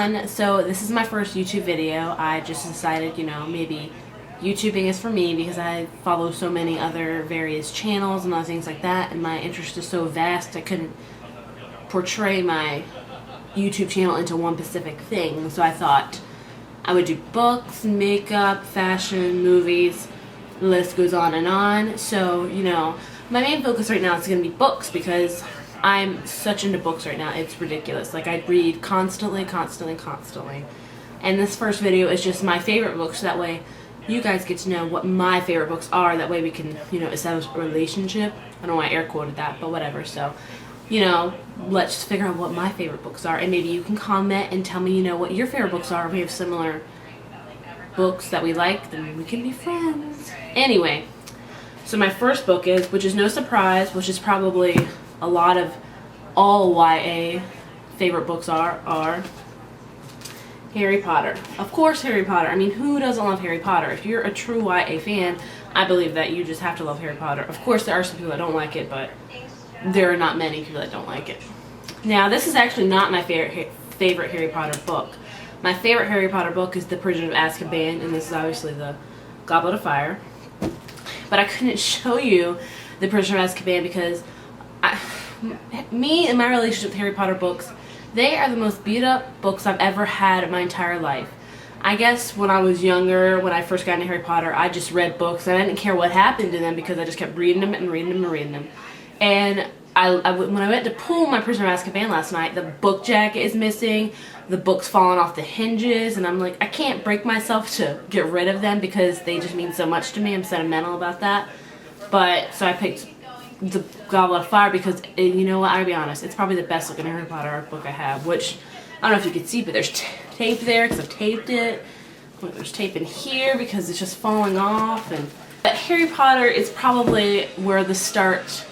So this is my first YouTube video. I just decided, maybe YouTubing is for me because I follow so many other various channels and other things like that, and my interest is so vast I couldn't portray my YouTube channel into one specific thing. So I thought I would do books, makeup, fashion, movies, the list goes on and on. So, my main focus right now is going to be books because I'm such into books right now, it's ridiculous. Like, I read constantly. And this first video is just my favorite books, so that way you guys get to know what my favorite books are. That way we can, establish a relationship. I don't know why I air quoted that, but whatever. So, let's just figure out what my favorite books are, and maybe you can comment and tell me, what your favorite books are. If we have similar books that we like, then we can be friends. Anyway, so my first book is, which is no surprise, which is probably a lot of all YA favorite books are Harry Potter. Of course, Harry Potter. I mean, who doesn't love Harry Potter? If you're a true YA fan, I believe that you just have to love Harry Potter. Of course, there are some people that don't like it, but there are not many people that don't like it. Now, this is actually not my favorite Harry Potter book. My favorite Harry Potter book is The Prisoner of Azkaban, and this is obviously the Goblet of Fire. But I couldn't show you The Prisoner of Azkaban because me and my relationship with Harry Potter books, they are the most beat up books I've ever had in my entire life. I guess when I was younger, when I first got into Harry Potter, I just read books and I didn't care what happened to them because I just kept reading them and reading them and reading them. And when I went to pull my Prisoner of Azkaban last night, the book jacket is missing, the book's falling off the hinges, and I'm like, I can't break myself to get rid of them because they just mean so much to me. I'm sentimental about that. But, so I picked the Goblet of Fire because, you know what, I'll be honest, it's probably the best looking Harry Potter book I have, which, I don't know if you can see, but there's tape there because I've taped it. Look, there's tape in here because it's just falling off. But Harry Potter is probably where the start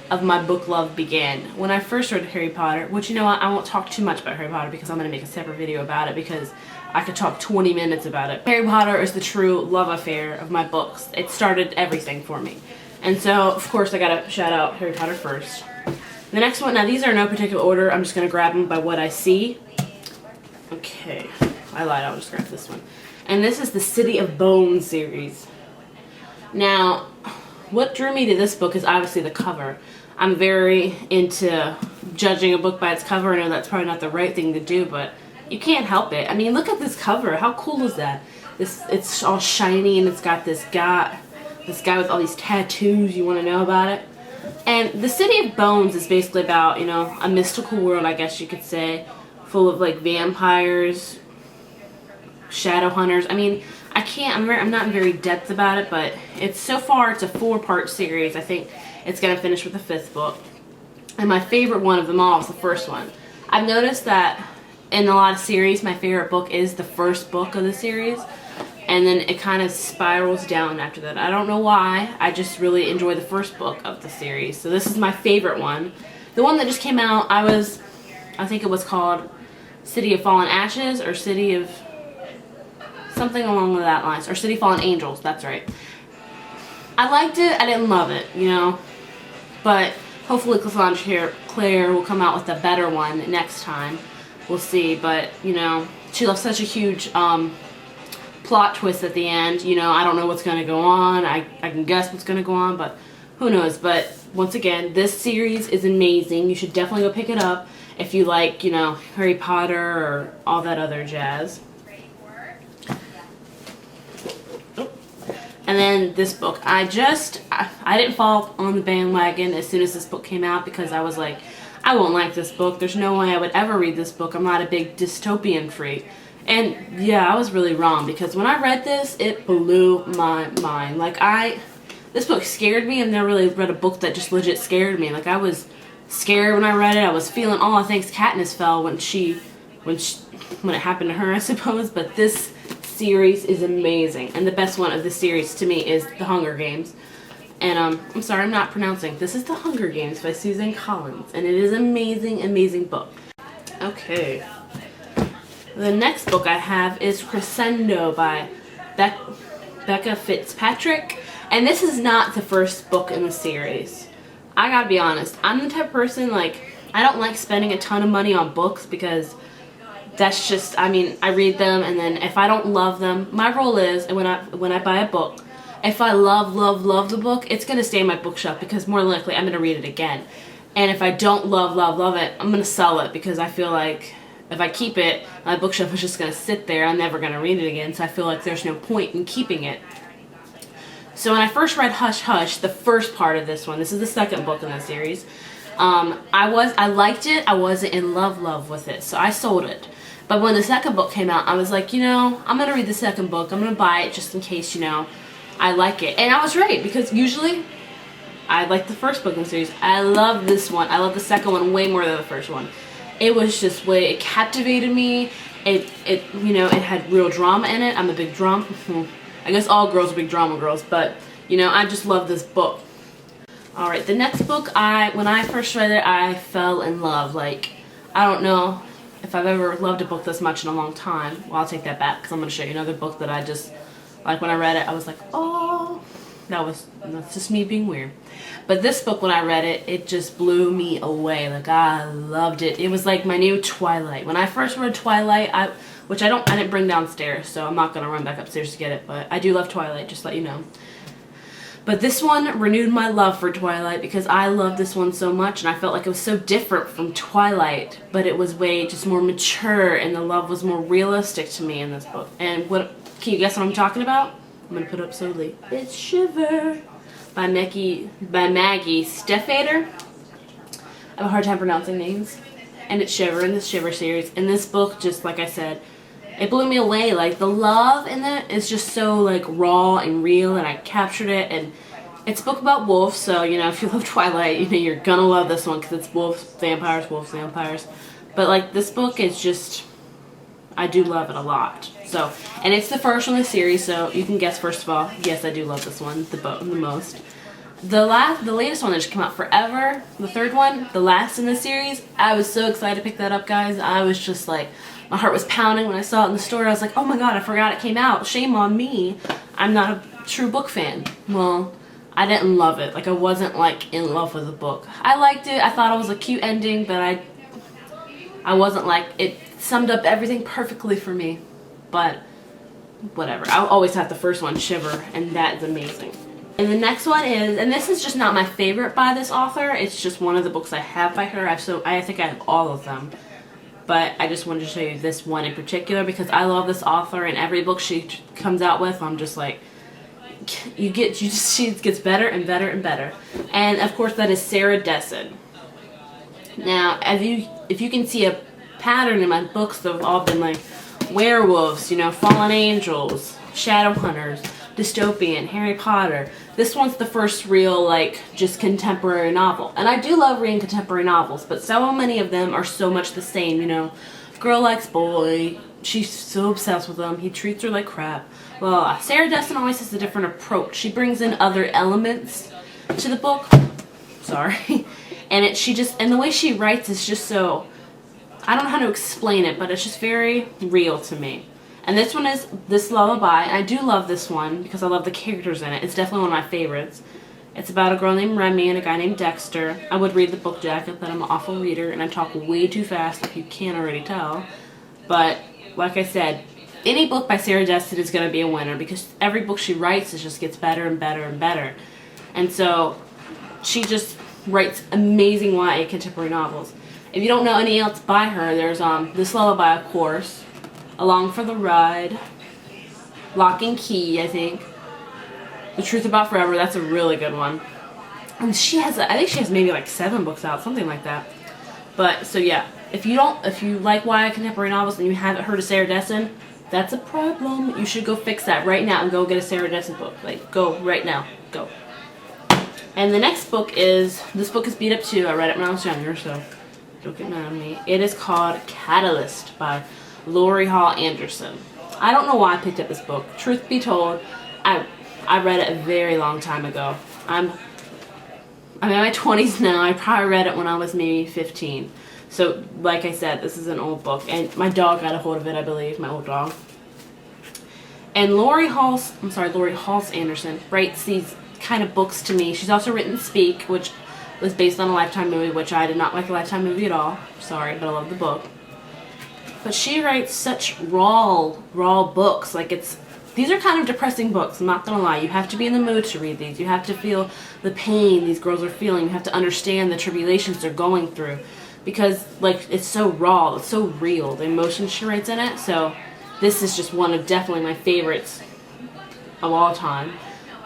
of my book love began. When I first read Harry Potter, which, you know what, I won't talk too much about Harry Potter because I'm going to make a separate video about it because I could talk 20 minutes about it. Harry Potter is the true love affair of my books. It started everything for me. And so, of course, I gotta shout out Harry Potter first. The next one, now these are in no particular order. I'm just gonna grab them by what I see. Okay, I lied, I'll just grab this one. And this is the City of Bones series. Now, what drew me to this book is obviously the cover. I'm very into judging a book by its cover. I know that's probably not the right thing to do, but you can't help it. I mean, look at this cover. How cool is that? It's all shiny and it's got this guy with all these tattoos. You want to know about it? And the City of Bones is basically about, a mystical world, I guess you could say, full of like vampires, shadow hunters. I mean, I'm not very depth about it, but so far it's a 4-part series. I think it's gonna finish with the 5th book. And my favorite one of them all is the first one. I've noticed that in a lot of series, my favorite book is the first book of the series. And then it kind of spirals down after that. I don't know why. I just really enjoy the first book of the series. So this is my favorite one. The one that just came out, I think it was called City of Fallen Ashes or City of something along that lines. Or City of Fallen Angels, that's right. I liked it. I didn't love it, But hopefully Claire will come out with a better one next time. We'll see. But, she left such a huge plot twist at the end. I don't know what's going to go on. I can guess what's going to go on, but who knows. But once again, this series is amazing. You should definitely go pick it up if you like, Harry Potter or all that other jazz. And then this book, I didn't fall on the bandwagon as soon as this book came out because I was like, I won't like this book. There's no way I would ever read this book. I'm not a big dystopian freak. And yeah, I was really wrong because when I read this, it blew my mind. Like this book scared me. I've never really read a book that just legit scared me. Like I was scared when I read it. I was feeling all I think Katniss fell when it happened to her, I suppose. But this series is amazing, and the best one of the series to me is The Hunger Games. And I'm sorry, I'm not pronouncing. This is The Hunger Games by Susan Collins, and it is an amazing, amazing book. Okay. The next book I have is Crescendo by Becca Fitzpatrick, and this is not the first book in the series. I gotta be honest, I'm the type of person, like, I don't like spending a ton of money on books because that's just, I mean, I read them, and then if I don't love them, my rule is, and when I buy a book, if I love the book, it's going to stay in my bookshelf because more than likely I'm going to read it again. And if I don't love it, I'm going to sell it because I feel like if I keep it, my bookshelf is just going to sit there. I'm never going to read it again, so I feel like there's no point in keeping it. So when I first read Hush Hush, the first part of this one, this is the second book in the series, I liked it. I wasn't in love with it, so I sold it. But when the second book came out, I was like, you know, I'm going to read the second book. I'm going to buy it just in case, you know, I like it. And I was right, because usually I like the first book in the series. I love this one. I love the second one way more than the first one. It was just it captivated me. It you know, it had real drama in it. I'm a big drama. I guess all girls are big drama girls, but you know, I just love this book. All right, the next book, when I first read it, I fell in love. Like, I don't know if I've ever loved a book this much in a long time. Well, I'll take that back because I'm going to show you another book that I just, like, when I read it, I was like, oh, that's just me being weird. But this book, when I read it, it just blew me away. Like, I loved it. It was like my new Twilight. When I first read Twilight, which I didn't bring downstairs, so I'm not going to run back upstairs to get it, but I do love Twilight, just to let you know. But this one renewed my love for Twilight because I loved this one so much, and I felt like it was so different from Twilight, but it was way just more mature, and the love was more realistic to me in this book. And can you guess what I'm talking about? I'm going to put it up slowly. It's Shiver by Maggie Stiefvater. I have a hard time pronouncing names. And it's Shiver in the Shiver series. And this book, just like I said, it blew me away. Like, the love in it is just so, like, raw and real, and I captured it. And it's a book about wolves, so, you know, if you love Twilight, you know, you're gonna love this one because it's wolves, vampires. But, like, this book is just, I do love it a lot. So, and it's the first one in the series, so you can guess, first of all, yes, I do love this one the most. The latest one that just came out forever, the third one, the last in the series, I was so excited to pick that up, guys. I was just like, my heart was pounding when I saw it in the store. I was like, oh my god, I forgot it came out. Shame on me. I'm not a true book fan. Well, I didn't love it. Like, I wasn't, like, in love with the book. I liked it. I thought it was a cute ending, but I wasn't, like, it summed up everything perfectly for me. But, whatever. I'll always have the first one, Shiver, and that is amazing. And the next one is, and this is just not my favorite by this author. It's just one of the books I have by her. I think I have all of them. But I just wanted to show you this one in particular because I love this author, and every book she comes out with, I'm just like, she gets better and better and better. And of course, that is Sarah Dessen. Now, if you can see a pattern in my books, they've all been like werewolves, you know, fallen angels, shadow hunters, dystopian, Harry Potter. This one's the first real, like, just contemporary novel. And I do love reading contemporary novels, but so many of them are so much the same, you know. Girl likes boy, she's so obsessed with him, he treats her like crap. Well, Sarah Dessen always has a different approach. She brings in other elements to the book. Sorry. And and the way she writes is just so, I don't know how to explain it, but it's just very real to me. And this one is This Lullaby, and I do love this one because I love the characters in it. It's definitely one of my favorites. It's about a girl named Remy and a guy named Dexter. I would read the book jacket, but I'm an awful reader, and I talk way too fast if you can't already tell. But, like I said, any book by Sarah Dessen is going to be a winner because every book she writes just gets better and better and better. And so, she just writes amazing YA contemporary novels. If you don't know any else by her, there's This Lullaby, of course, Along for the Ride, Lock and Key, I think, The Truth About Forever, that's a really good one. And I think she has maybe like 7 books out, something like that. But, so yeah, if you like YA contemporary novels and you haven't heard of Sarah Dessen, that's a problem. You should go fix that right now and go get a Sarah Dessen book. Like, go right now. Go. And the next book this book is beat up too. I read it when I was younger, so don't get mad at me. It is called Catalyst by Lori Hall Anderson. I don't know why I picked up this book. Truth be told, I read it a very long time ago. I'm in my 20s now. I probably read it when I was maybe 15. So, like I said, this is an old book. And my dog got a hold of it, I believe, my old dog. And Lori Halls Anderson writes these kind of books to me. She's also written Speak, which was based on a Lifetime movie, which I did not like the Lifetime movie at all. Sorry, but I love the book. but she writes such raw books. Like, these are kind of depressing books, I'm not gonna lie. You have to be in the mood to read these. You have to feel the pain these girls are feeling. You have to understand the tribulations they're going through, because like, it's so raw, it's so real, the emotions she writes in it. So this is just one of definitely my favorites of all time.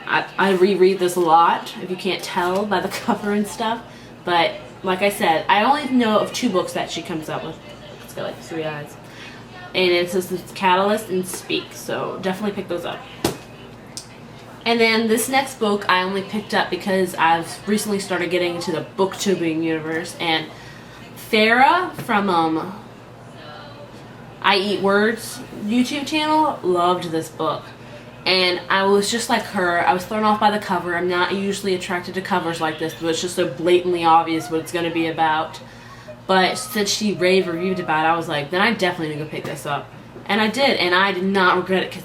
I reread this a lot, if you can't tell by the cover and stuff. But like I said, I only know of 2 books that she comes up with. It's got like 3 eyes. And it says it's Catalyst and Speak, so definitely pick those up. And then this next book I only picked up because I've recently started getting into the booktubing universe, and Farah from I Eat Words YouTube channel loved this book. And I was just like her. I was thrown off by the cover. I'm not usually attracted to covers like this, but it's just so blatantly obvious what it's going to be about. But since she rave reviewed about it, I was like, then I definitely need to go pick this up. And I did, and I did not regret it, because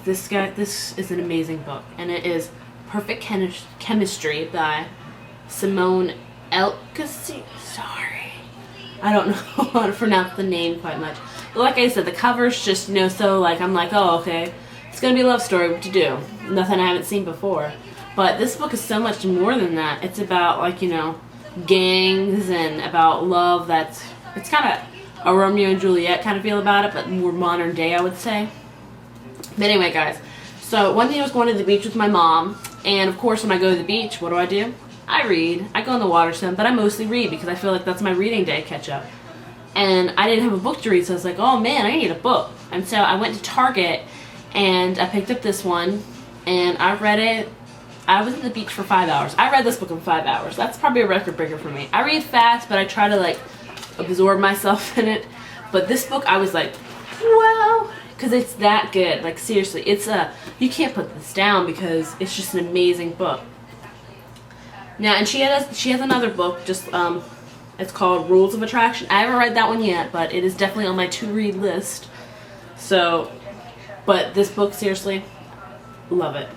this is an amazing book. And it is Perfect Chemistry by Simone Elcasi. Sorry. I don't know how to pronounce the name quite much. But like I said, the cover's just, so like, I'm like, oh, okay. It's going to be a love story, what to do. Nothing I haven't seen before. But this book is so much more than that. It's about, like, gangs and about love. It's kind of a Romeo and Juliet kind of feel about it, but more modern day, I would say. But anyway, guys, so one day I was going to the beach with my mom, and of course when I go to the beach, what do? I read. I go in the water some, but I mostly read because I feel like that's my reading day catch up. And I didn't have a book to read, so I was like, oh man, I need a book. And so I went to Target and I picked up this one, and I read it. I was at the beach for 5 hours. I read this book in 5 hours. That's probably a record breaker for me. I read fast, but I try to like absorb myself in it. But this book, I was like, wow, because it's that good. Like, seriously, you can't put this down because it's just an amazing book. Now, and she has another book, just it's called Rules of Attraction. I haven't read that one yet, but it is definitely on my to-read list. So, but this book, seriously, love it.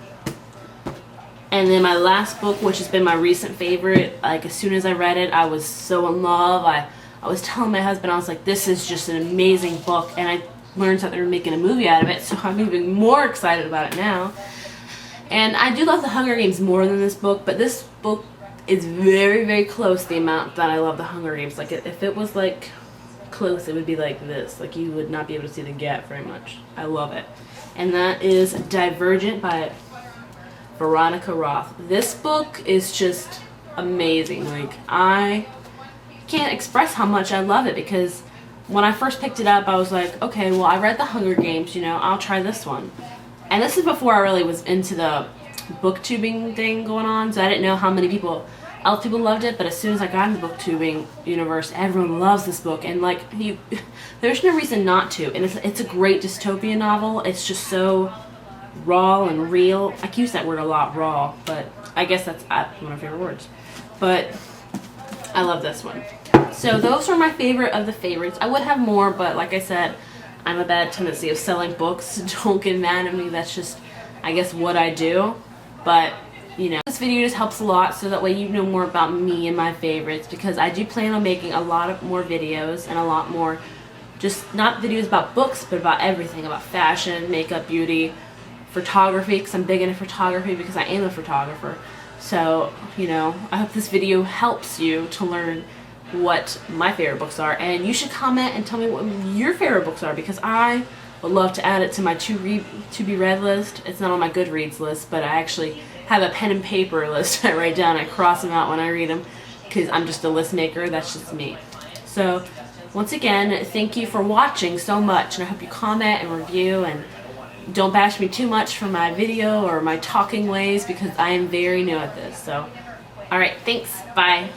And then my last book, which has been my recent favorite, like as soon as I read it, I was so in love. I was telling my husband, I was like, this is just an amazing book, and I learned that they were making a movie out of it, so I'm even more excited about it now. And I do love The Hunger Games more than this book, but this book is very, very close the amount that I love The Hunger Games. Like, if it was like close, it would be like this. Like, you would not be able to see the gap very much. I love it. And that is Divergent by Veronica Roth. This book is just amazing. Like, I can't express how much I love it, because when I first picked it up, I was like, okay, well, I read The Hunger Games, I'll try this one. And this is before I really was into the booktubing thing going on, so I didn't know how many else people loved it. But as soon as I got in the booktubing universe, everyone loves this book, and like, there's no reason not to. And it's a great dystopian novel. It's just so raw and real. I use that word a lot, raw, but I guess that's one of my favorite words. But I love this one. So those are my favorite of the favorites. I would have more, but like I said, I'm a bad tendency of selling books. Don't get mad at me. That's just, I guess, what I do. But, this video just helps a lot, so that way you know more about me and my favorites, because I do plan on making a lot of more videos, and a lot more, just not videos about books, but about everything, about fashion, makeup, beauty, photography, because I'm big into photography, because I am a photographer. So, I hope this video helps you to learn what my favorite books are, and you should comment and tell me what your favorite books are, because I would love to add it to my to-be read list. It's not on my Goodreads list, but I actually have a pen and paper list I write down. I cross them out when I read them, because I'm just a list maker. That's just me. So, once again, thank you for watching so much, and I hope you comment and review, and don't bash me too much for my video or my talking ways, because I am very new at this. So, alright, thanks. Bye.